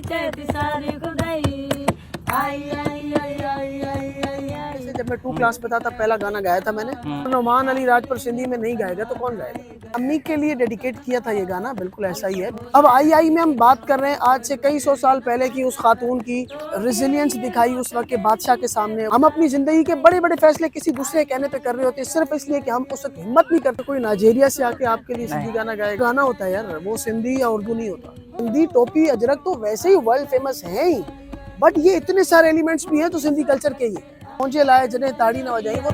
चैती सारी खुदाई आई आई आई आई आई आई आई। जब मैं 2 क्लास में था तब पहला गाना गाया था मैंने। नौमान अली राज पर सिंधी में नहीं गाएगा तो कौन गाएगा। अम्मी के लिए डेडिकेट किया था ये गाना, बिल्कुल ऐसा ही है। अब आई आई में हम बात कर रहे हैं आज से कई सौ साल पहले की उस खातून की रेजिलियंस दिखाई उस वक्त के बादशाह के सामने। हम अपनी जिंदगी के बड़े बड़े फैसले किसी दूसरे कहने पे कर रहे होते हैं सिर्फ इसलिए कि हम उस वक्त हिम्मत नहीं करते। कोई नाइजीरिया से आके आपके लिए सिंधी गाना गाएगा, गाना होता है यार, वो सिंधी या उर्दू नहीं होता। सिंधी टोपी अजरक तो वैसे ही वर्ल्ड फेमस है ही, बट ये इतने सारे एलिमेंट्स भी हैं तो सिंधी कल्चर के ही। पहुंचे लाए जने ताड़ी ना बजाई वो।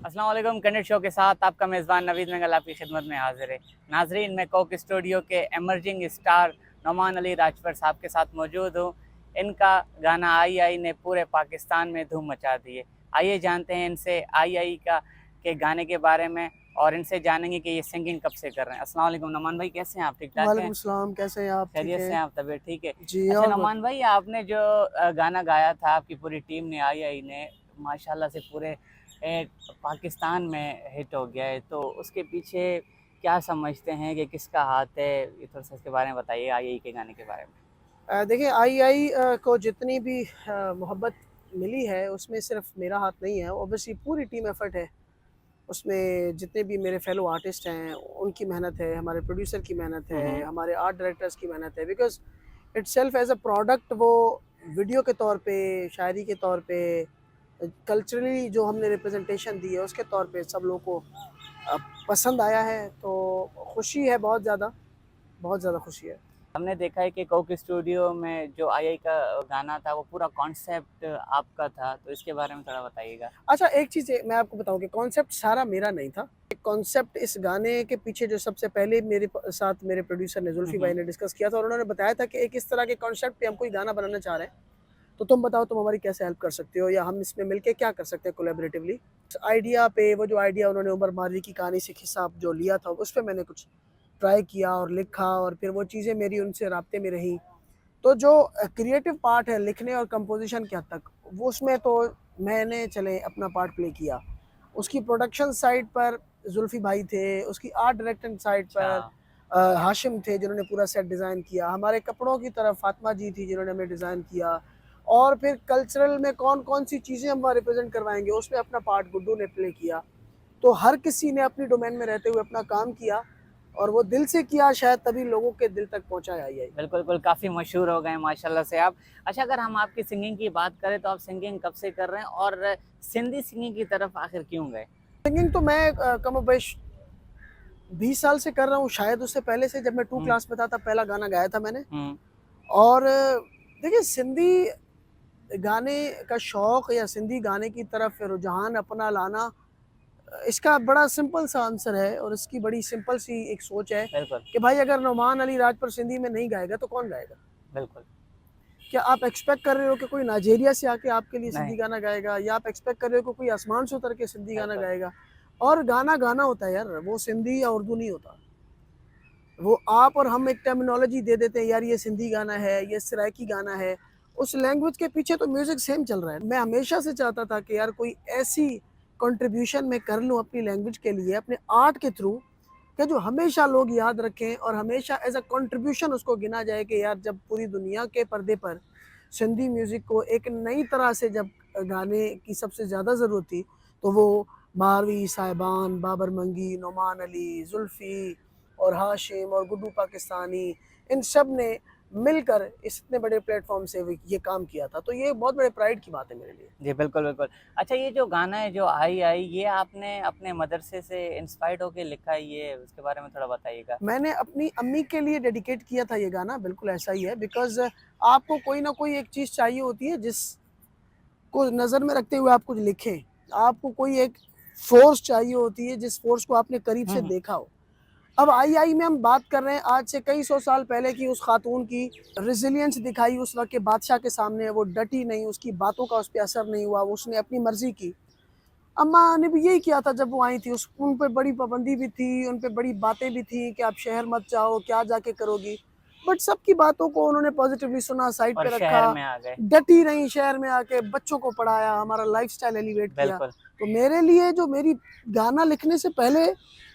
अस्सलाम वालेकुम। कैंडिड शो के साथ आपका मेज़बान नवीद मंगल आपकी खिदमत में हाजिर है। नाजरीन, मैं कोक स्टूडियो के एमर्जिंग स्टार नौमान अली राजपर साहब के साथ मौजूद हूँ। इनका गाना आई आई ने पूरे पाकिस्तान में धूम मचा दी है। आइए जानते हैं इनसे आई आई के गाने के बारे में और इनसे जानेंगे कि ये सिंगिंग कब से कर रहे हैं। अस्सलाम वालेकुम नौमान भाई, कैसे हैं आप? ठीक ठाक हैं? वालेकुम सलाम, कैसे हैं आप? खैरियत से हैं आप? तबीयत ठीक है जी। अच्छा और नौमान भाई, आपने जो गाना गाया था, आपकी पूरी टीम ने आई आई ने माशाल्लाह से पूरे पाकिस्तान में हिट हो गया है, तो उसके पीछे क्या समझते हैं कि किसका हाथ है? ये थोड़ा सा इसके बारे में बताइए, आई आई के गाने के बारे में। देखिए आई आई को जितनी भी मोहब्बत मिली है उसमें सिर्फ मेरा हाथ नहीं है, ऑब्वियसली पूरी टीम एफर्ट है उसमें। जितने भी मेरे फेलो आर्टिस्ट हैं उनकी मेहनत है, हमारे प्रोड्यूसर की मेहनत है, हमारे आर्ट डायरेक्टर्स की मेहनत है। Because itself as a product वो वीडियो के तौर पे, शायरी के तौर पे, कल्चरली जो हमने रिप्रेजेंटेशन दी है उसके तौर पे सब लोगों को पसंद आया है, तो खुशी है, बहुत ज़्यादा खुशी है। हमने देखा है कि कोक स्टूडियो में जो आई आई का गाना था वो पूरा कॉन्सेप्ट आपका था, तो इसके बारे में थोड़ा बताइएगा। अच्छा, एक चीज़ मैं आपको बताऊं कि कॉन्सेप्ट सारा मेरा नहीं था। कॉन्सेप्ट इस गाने के पीछे जो सबसे पहले मेरे साथ मेरे प्रोड्यूसर ने जुल्फी भाई ने डिस्कस किया था और उन्होंने बताया था कि एक इस तरह के कॉन्सेप्ट पे हम कोई गाना बनाना चाह रहे हैं, तो तुम बताओ तुम हमारी कैसे हेल्प कर सकते हो या हम इसमें मिलके क्या कर सकते हैं कोलैबोरेटिवली। आइडिया पे वो जो आइडिया उन्होंने उमर मारवी की कहानी से हिसाब जो लिया था उस पर मैंने कुछ ट्राई किया और लिखा और फिर वो चीज़ें मेरी उनसे राब्ते में रही। तो जो क्रिएटिव पार्ट है लिखने और कंपोजिशन के हद तक, वो उसमें तो मैंने चले अपना पार्ट प्ले किया। उसकी प्रोडक्शन साइड पर जुल्फी भाई थे, उसकी आर्ट डायरेक्टिंग साइड पर हाशिम थे जिन्होंने पूरा सेट डिज़ाइन किया। हमारे कपड़ों की तरफ फातिमा जी थी जिन्होंने हमें डिज़ाइन किया। और फिर कल्चरल में कौन कौन सी चीज़ें हम वहाँ रिप्रेजेंट करवाएंगे उसमें अपना पार्ट गुड्डू ने प्ले किया। तो हर किसी ने अपनी डोमेन में रहते हुए अपना काम किया और वो दिल से किया, शायद तभी लोगों के दिल तक पहुँचाया। आई बिल्कुल बिल्कुल, काफ़ी मशहूर हो गए माशाल्लाह से आप। अच्छा, अगर हम आपकी सिंगिंग की बात करें तो आप सिंगिंग कब से कर रहे हैं और सिंधी सिंगिंग की तरफ आखिर क्यों गए? सिंगिंग तो मैं कमोबेश 20 साल से कर रहा हूँ, शायद उससे पहले से। जब मैं 2 क्लास में था तब पहला गाना गाया था मैंने। और देखिए, सिंधी गाने का शौक़ या सिंधी गाने की तरफ रुझान अपना लाना, इसका बड़ा सिंपल सा आंसर है और इसकी बड़ी सिंपल सी एक सोच है कि भाई अगर नौमान अली राज पर सिंधी में नहीं गाएगा तो कौन गाएगा। बिल्कुल। क्या आप एक्सपेक्ट कर रहे हो कि कोई नाइजीरिया से आके आपके लिए सिंधी गाना गाएगा, या आप एक्सपेक्ट कर रहे हो कि कोई आसमान से उतर के सिंधी गाना गाएगा। और गाना गाना होता है यार, वो सिंधी या उर्दू नहीं होता। वो आप और हम एक टर्मिनोलॉजी दे देते हैं, यार ये सिंधी गाना है, ये सराइकी गाना है। उस लैंग्वेज के पीछे तो म्यूज़िक सेम चल रहा है। मैं हमेशा से चाहता था कि यार कोई ऐसी कंट्रीब्यूशन मैं कर लूँ अपनी लैंग्वेज के लिए, अपने आर्ट के थ्रू, कि जो हमेशा लोग याद रखें और हमेशा एज अ कंट्रीब्यूशन उसको गिना जाए कि यार जब पूरी दुनिया के पर्दे पर सिंधी म्यूज़िक को एक नई तरह से जब गाने की सबसे ज़्यादा ज़रूरत थी, तो वो मारवी साहिबान, बाबर मंगी, नौमान अली, जुल्फ़ी और हाशिम और गुड्डू पाकिस्तानी, इन सब ने मिलकर इस इतने बड़े प्लेटफॉर्म से ये काम किया था। तो ये बहुत बड़े प्राइड की बात है मेरे लिए। जी बिल्कुल बिल्कुल। अच्छा, ये जो गाना है जो आई आई, ये आपने अपने मदरसे से इंस्पायर्ड होकर लिखा है, ये उसके बारे में थोड़ा बताइएगा। मैंने अपनी अम्मी के लिए डेडिकेट किया था ये गाना, बिल्कुल ऐसा ही है। बिकॉज आपको कोई ना कोई एक चीज़ चाहिए होती है जिसको नज़र में रखते हुए आप कुछ लिखें। आपको कोई एक फोर्स चाहिए होती है जिस फोर्स को आपने करीब से देखा हो। अब आई आई में हम बात कर रहे हैं आज से कई सौ साल पहले की उस खातून की रेजिलियंस दिखाई उस वक्त के बादशाह के सामने। वो डटी नहीं, उसकी बातों का उस पर असर नहीं हुआ, उसने अपनी मर्जी की। अम्मा ने भी यही किया था जब वो आई थी। उन पे बड़ी पाबंदी भी थी, उन पे बड़ी बातें भी थी कि आप शहर मत जाओ, क्या जाके करोगी। बट सबकी बातों को उन्होंने पॉजिटिवली सुना, साइड पे रखा, शहर में आ गए। डटी नहीं, शहर में आके बच्चों को पढ़ाया, हमारा लाइफस्टाइल एलिवेट किया। तो मेरे लिए जो मेरी गाना लिखने से पहले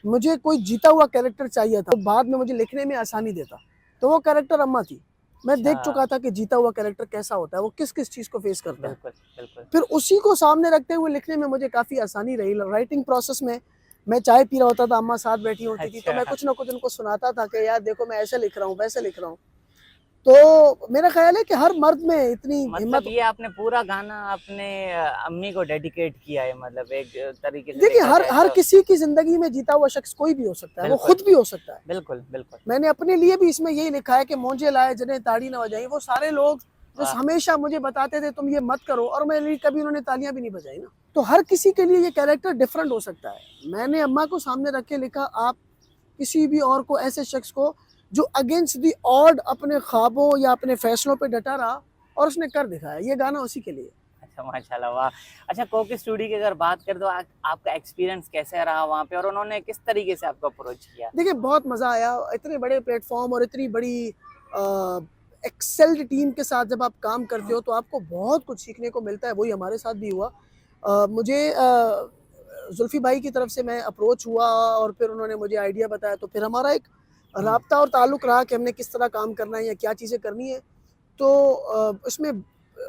मुझे कोई जीता हुआ कैरेक्टर चाहिए था, तो बाद में मुझे लिखने में आसानी देता। तो वो कैरेक्टर अम्मा थी। मैं देख अच्छा। चुका था कि जीता हुआ कैरेक्टर कैसा होता है, वो किस किस चीज़ को फेस करता है। बिल्कुल, बिल्कुल। फिर उसी को सामने रखते हुए लिखने में मुझे काफ़ी आसानी रही। राइटिंग प्रोसेस में मैं चाय पी रहा होता था, अम्मा साथ बैठी होती थी, तो मैं अच्छा। कुछ ना कुछ उनको सुनाता था कि यार देखो मैं ऐसे लिख रहा हूँ, वैसे लिख रहा हूँ। तो मेरा ख्याल है कि हर मर्द में इतनी मतलब हिम्मत। ये आपने पूरा गाना अपने अम्मी को डेडिकेट किया है, मतलब एक तरीके से देखिए देखा हर जाए हर तो। किसी की ज़िंदगी में जीता हुआ शख्स कोई भी हो सकता है, वो बिल्कुल, खुद भी हो सकता है। बिल्कुल, बिल्कुल। मैंने अपने लिए भी इसमें यही लिखा है कि मौजे लाए जिन्हें ताड़ी ना बजाई, वो सारे लोग जो वाह! हमेशा मुझे बताते थे तुम ये मत करो, और मेरे लिए कभी उन्होंने तालियां भी नहीं बजाई ना। तो हर किसी के लिए ये कैरेक्टर डिफरेंट हो सकता है। मैंने अम्मा को सामने रख के लिखा, आप किसी भी और को, ऐसे शख्स को जो अगेंस्ट दी ऑड अपने ख्वाबों या अपने फैसलों पे डटा रहा और उसने कर दिखाया, ये गाना उसी के लिए। अच्छा, माशाल्लाह, वाह! अच्छा, कोक स्टूडियो की अगर बात करें तो आपका एक्सपीरियंस कैसा रहा वहाँ पे और उन्होंने किस तरीके से आपको अप्रोच किया? देखिए बहुत मज़ा आया, इतने बड़े प्लेटफॉर्म और इतनी बड़ी एक्सेल्ड टीम के साथ जब आप काम करते हो तो आपको बहुत कुछ सीखने को मिलता है। वही हमारे साथ भी हुआ। मुझे जुल्फ़ी भाई की तरफ से मैं अप्रोच हुआ और फिर उन्होंने मुझे आइडिया बताया, तो फिर हमारा एक राब्ता और ताल्लुक़ रहा कि हमने किस तरह काम करना है या क्या चीज़ें करनी है। तो इसमें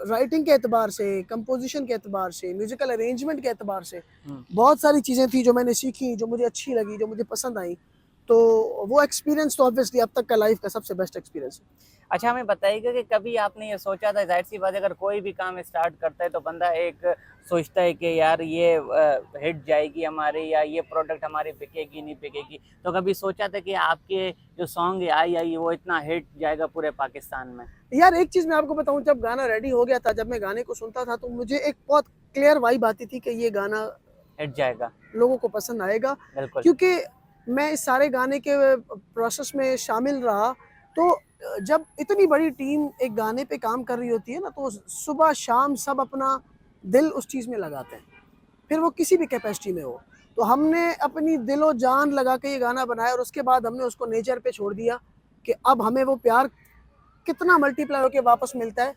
राइटिंग के एतबार से, कंपोजिशन के एतबार से, म्यूज़िकल अरेंजमेंट के एतबार से हुँ। बहुत सारी चीज़ें थी जो मैंने सीखी, जो मुझे अच्छी लगी, जो मुझे पसंद आई। तो वो एक्सपीरियंस तो ऑब्वियसली अब तक का लाइफ़ का सबसे बेस्ट एक्सपीरियंस है। अच्छा, हमें बताइएगा कि कभी आपने ये सोचा था, ज़ाहिर-सी बात है अगर कोई भी काम स्टार्ट करता है तो बंदा एक सोचता है कि यार ये हिट जाएगी हमारी या ये प्रोडक्ट हमारी बिकेगी, नहीं बिकेगी। तो कभी सोचा था कि आपके जो सॉन्ग है आई आई वो इतना हिट जाएगा पूरे पाकिस्तान में? यार एक चीज़ मैं आपको बताऊँ, जब गाना रेडी हो गया था, जब मैं गाने को सुनता था तो मुझे एक बहुत क्लियर वाइब आती थी कि ये गाना हिट जाएगा, लोगों को पसंद आएगा। बिल्कुल। क्योंकि मैं इस सारे गाने के प्रोसेस में शामिल रहा, तो जब इतनी बड़ी टीम एक गाने पे काम कर रही होती है ना, तो सुबह शाम सब अपना दिल उस चीज़ में लगाते हैं, फिर वो किसी भी कैपेसिटी में हो। तो हमने अपनी दिलो जान लगा के ये गाना बनाया और उसके बाद हमने उसको नेचर पे छोड़ दिया कि अब हमें वो प्यार कितना मल्टीप्लाई होके वापस मिलता है,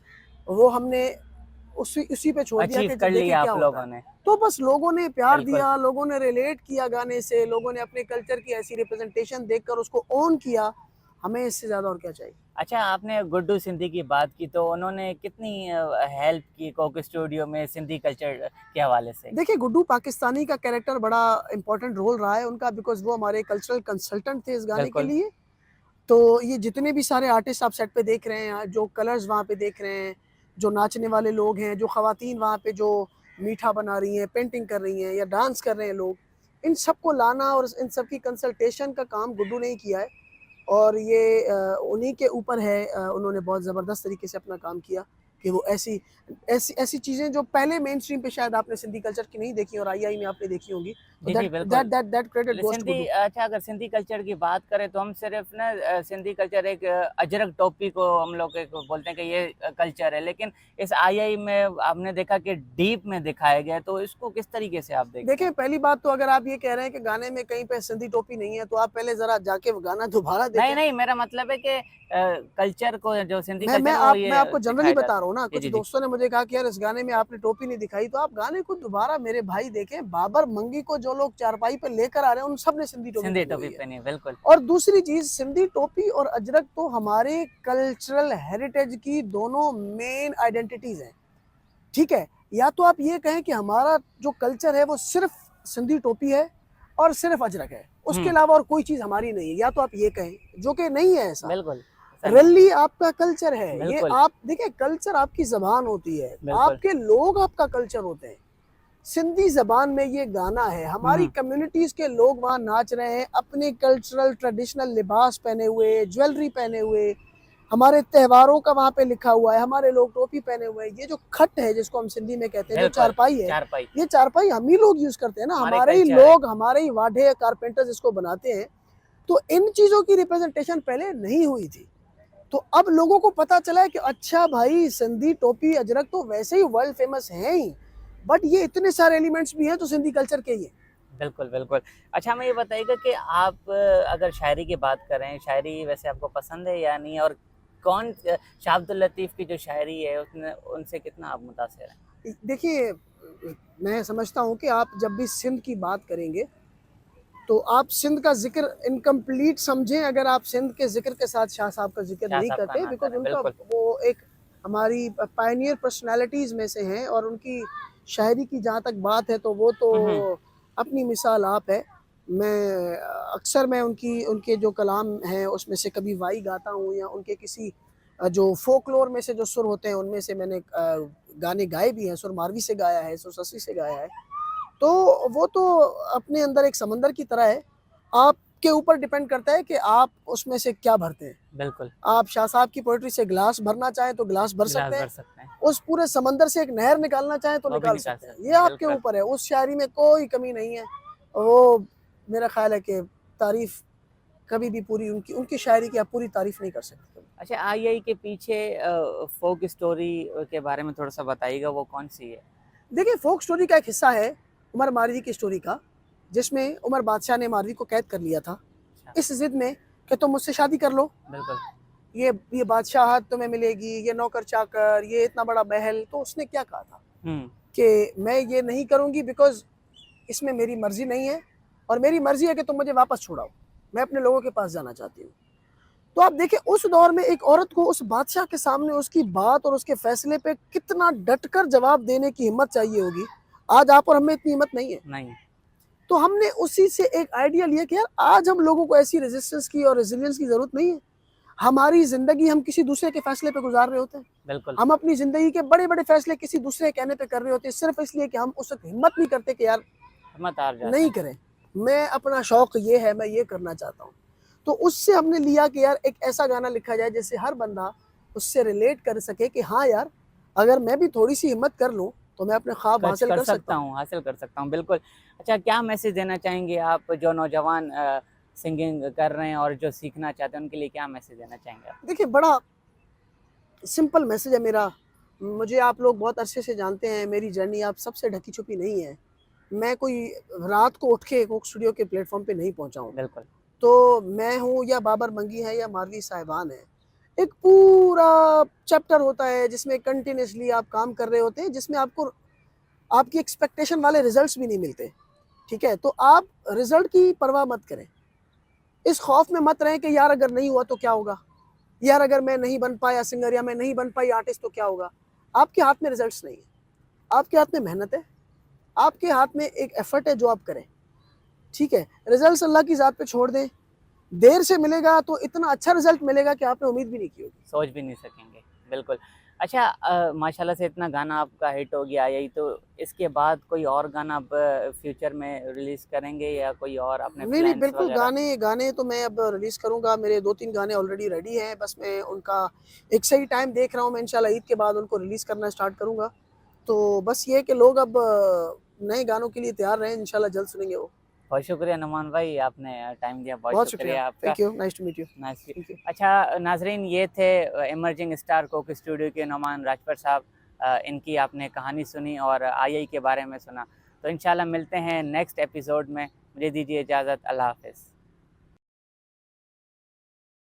वो हमने उसी उसी पे छोड़ दिया अचीव कि कर देखें लिया क्या आप होता लोगों है। ने, तो बस लोगों ने प्यार बिल्कुल। दिया, लोगों ने रिलेट किया गाने से, लोगों ने अपने कल्चर की ऐसी रिप्रेजेंटेशन देखकर उसको ओन किया। हमें इससे ज़्यादा और क्या चाहिए? अच्छा, आपने गुड्डू सिंधी की बात की तो उन्होंने कितनी हेल्प की कोक स्टूडियो में सिंधी कल्चर के हवाले से? देखिए गुड्डू पाकिस्तानी का कैरेक्टर बड़ा इंपॉर्टेंट रोल रहा है उनका, बिकॉज़ वो हमारे कल्चरल कंसल्टेंट थे इस गाने के बिल्कुल, लिए। तो ये जितने भी सारे आर्टिस्ट आप सेट पे देख रहे हैं, जो कलर्स वहाँ पे देख रहे हैं, जो नाचने वाले लोग हैं, जो ख़वातीन वहाँ पे जो मीठा बना रही हैं, पेंटिंग कर रही हैं या डांस कर रहे हैं लोग, इन सबको लाना और इन सब की कंसल्टेशन का काम गुड्डू ने ही किया है। और ये उन्हीं के ऊपर है, उन्होंने बहुत ज़बरदस्त तरीके से अपना काम किया कि वो ऐसी ऐसी ऐसी चीज़ें जो पहले मेन स्ट्रीम पे शायद आपने सिंधी कल्चर की नहीं देखी और आई में आपने देखी होंगी, तो जी, जी, बिल्कुल। That credit goes to Sindhi, Guddu. अच्छा, अगर सिंधी कल्चर की बात करें तो हम सिर्फ ना सिंधी कल्चर एक अजरक टोपी को हम लोग एक बोलते हैं कि ये कल्चर है, लेकिन इस आई में आपने देखा कि डीप में दिखाया गया है, तो इसको किस तरीके से आप देखते देखिए हैं? पहली बात तो अगर आप ये कह रहे हैं कि गाने में कहीं पे सिंधी टोपी नहीं है, तो आप पहले ज़रा जाके वो गाना दोबारा नहीं, देखें। नहीं, मेरा मतलब है कि कल्चर को, जो सिंधी कल्चर वो मैं ये आपको जनरली दिखाया बता जाता रहा हूँ ना, है। जी, कुछ जी, जी। दोस्तों ने मुझे कहा कि यार इस गाने में आपने टोपी नहीं दिखाई, तो आप गाने को दोबारा मेरे भाई देखें, बाबर मंगी को जो लोग चारपाई पे लेकर आ रहे हैं, उन सब ने सिंधी टोपी सिंधी पहनी टोपी हुई है। पहनी, बिल्कुल। और दूसरी चीज़, सिंधी टोपी और अजरक तो हमारे कल्चरल हेरिटेज की दोनों मेन आइडेंटिटीज़ हैं, ठीक है? या तो आप ये कहें कि हमारा जो कल्चर है वो सिर्फ़ सिंधी टोपी है और सिर्फ़ अजरक है, उसके हुँ, अलावा और कोई चीज़ हमारी नहीं है, या तो आप ये कहें, जो कि नहीं है ऐसा। बिल्कुल, ऐसा नहीं है। रैली आपका कल्चर है, ये बिल्कुल, आप देखिए, कल्चर आपकी ज़बान होती है, बिल्कुल। आपके लोग आपका कल्चर होते हैं। सिंधी ज़बान में ये गाना है, हमारी हुँ, कम्युनिटीज़ के लोग वहाँ नाच रहे हैं, अपने कल्चरल ट्रेडिशनल लिबास पहने हुए, ज्वेलरी पहने हुए, हमारे त्योहारों का वहाँ पे लिखा हुआ है, हमारे लोग टोपी पहने हुए हैं। ये जो खट है जिसको हम सिंधी में कहते हैं, जो बिल्कुल, चारपाई है, चारपाई, ये चारपाई हम ही लोग यूज़ करते हैं ना, हमारे हमारे ही कल्चर है। लोग, हमारे ही वाढे कारपेंटर्स इसको बनाते हैं। तो इन चीज़ों की रिप्रेजेंटेशन पहले नहीं हुई थी। तो अब लोगों को पता चला है कि अच्छा भाई, सिंधी टोपी अजरक तो वैसे ही वर्ल्ड फेमस हैं ही, बट ये इतने सारे एलिमेंट्स भी हैं जो सिंधी कल्चर के ही हैं। बिल्कुल, बिल्कुल। अच्छा, हमें ये बताइएगा कि आप अगर शायरी की बात करें, शायरी वैसे आपको पसंद है या नहीं? और कौन शाह अब्दुल लतीफ़ की जो शायरी है उसने उनसे कितना आप मुतासिर हैं? देखिए मैं समझता हूँ कि आप जब भी सिंध की बात करेंगे तो आप सिंध का जिक्र इनकम्प्लीट समझें अगर आप सिंध के जिक्र के साथ शाह साहब का जिक्र शाह नहीं साहब का करते, ना बिकॉज करें, उनका बिल्कुल। वो एक हमारी पायनियर पर्सनालिटीज में से हैं, और उनकी शायरी की जहाँ तक बात है तो वो तो अपनी मिसाल आप है। मैं अक्सर मैं उनके जो कलाम हैं उसमें से कभी वाई गाता हूँ, या उनके किसी जो फोकलोर में से जो सुर होते हैं उनमें से मैंने गाने गाए भी हैं। सुर मारवी से गाया है, सुर ससी से गाया है। तो वो तो अपने अंदर एक समंदर की तरह है। आपके ऊपर डिपेंड करता है कि आप उसमें से क्या भरते हैं। बिल्कुल, आप शाह साहब की पोएट्री से गिलास भरना चाहें तो गिलास भर गिलास सकते भर हैं, सकते हैं, उस पूरे समंदर से एक नहर निकालना चाहें तो वो भी निकाल निकाल सकते हैं। सकते ये हैं, आपके बिल्कुल। ऊपर है, उस शायरी में कोई कमी नहीं है। वो मेरा ख्याल है कि तारीफ कभी भी पूरी उनकी उनकी शायरी की आप पूरी तारीफ नहीं कर सकते। अच्छा, आईआई के पीछे फ़ोक स्टोरी के बारे में थोड़ा-सा बताइएगा, वो कौन-सी है? देखिए, फोक स्टोरी का एक हिस्सा है उमर मारवी की स्टोरी का, जिसमें उमर बादशाह ने मारवी को कैद कर लिया था अच्छा, इस जिद में कि तुम मुझसे शादी कर लो, बिल्कुल, ये बादशाहत तुम्हें मिलेगी, ये नौकर चाकर, ये इतना बड़ा महल। तो उसने क्या कहा था हुँ, कि मैं ये नहीं करूंगी, बिकॉज इसमें मेरी मर्जी नहीं है, और मेरी मर्जी है कि तुम मुझे वापस छुड़ाओ, मैं अपने लोगों के पास जाना चाहती हूँ। तो आप देखिए, उस दौर में एक औरत को उस बादशाह के सामने उसकी बात और उसके फैसले पे कितना डटकर जवाब देने की हिम्मत चाहिए होगी। आज आप और हमें इतनी हिम्मत नहीं है। नहीं, तो हमने उसी से एक आइडिया लिया कि यार आज हम लोगों को ऐसी रेजिस्टेंस की और रेजिलियंस की जरूरत नहीं है। हमारी जिंदगी हम किसी दूसरे के फैसले पे गुजार रहे होते हैं। बिल्कुल, हम अपनी जिंदगी के बड़े बड़े फैसले किसी दूसरे के कहने पे कर रहे होते हैं, सिर्फ इसलिए कि हम उस वक्त हिम्मत नहीं करते कि यार हिम्मत हार जाते नहीं हैं, करें, मैं अपना शौक ये है, मैं ये करना चाहता हूँ। तो उससे हमने लिया कि यार एक ऐसा गाना लिखा जाए जिससे हर बंदा उससे रिलेट कर सके कि हाँ यार, अगर मैं भी थोड़ी सी हिम्मत कर लूँ तो मैं अपने ख्वाब कच हासिल कर कर सकता सकता हूँ। हूँ, हासिल कर सकता हूँ, बिल्कुल। अच्छा, क्या मैसेज देना चाहेंगे आप जो नौजवान सिंगिंग कर रहे हैं और जो सीखना चाहते हैं, उनके लिए क्या मैसेज देना चाहेंगे आप? देखिए, बड़ा सिंपल मैसेज है मेरा। मुझे आप लोग बहुत अरसे से जानते हैं, मेरी जर्नी आप सबसे ढकी छुपी नहीं है। मैं कोई रात को उठ के कोक स्टूडियो के प्लेटफॉर्म पे नहीं पहुंचा हूँ। बिल्कुल, तो मैं हूँ या बाबर मंगी है या मारवी साहिबान है, एक पूरा चैप्टर होता है जिसमें कंटिन्यूसली आप काम कर रहे होते हैं, जिसमें आपको आपकी एक्सपेक्टेशन वाले रिजल्ट्स भी नहीं मिलते। ठीक है, तो आप रिजल्ट की परवाह मत करें, इस खौफ में मत रहें कि यार अगर नहीं हुआ तो क्या होगा, यार अगर मैं नहीं बन पाया सिंगर या मैं नहीं बन पाई आर्टिस्ट तो क्या होगा। आपके हाथ में रिजल्ट्स नहीं है, आपके हाथ में मेहनत है, आपके हाथ में एक एफर्ट है जो आप करें। ठीक है, रिजल्ट्स अल्लाह की ज़ात पे छोड़ दें। देर से मिलेगा तो इतना अच्छा रिजल्ट मिलेगा कि आपने उम्मीद भी नहीं की होगी। सोच भी नहीं सकेंगे, बिल्कुल। अच्छा, माशाल्लाह से इतना गाना आपका हिट हो गया, यही तो इसके बाद कोई और गाना आप फ्यूचर में रिलीज़ करेंगे या कोई और अपने नहीं नहीं, प्लान्स बिल्कुल वगैरह? गाने गाने तो मैं अब रिलीज़ करूँगा। मेरे 2-3 गाने ऑलरेडी रेडी हैं, बस मैं उनका एक सही टाइम देख रहा हूँ। मैं इंशाल्लाह ईद के बाद उनको रिलीज़ करना स्टार्ट करूँगा। तो बस ये है कि लोग अब नए गानों के लिए तैयार रहें, इंशाल्लाह जल्द सुनेंगे वो। बहुत शुक्रिया नुमान भाई, आपने टाइम दिया, बहुत बहुत शुक्रिया, शुक्रिया आपका। Thank you, nice to meet you. Nice. Thank you. अच्छा नाज़रीन, ये थे इमर्जिंग स्टार कोक स्टूडियो के नुमान राजपर साहब। इनकी आपने कहानी सुनी और आईआई के बारे में सुना। तो इंशाल्लाह मिलते हैं नेक्स्ट एपिसोड में। मुझे दीजिए इजाज़त, अल्लाह हाफ़िज़।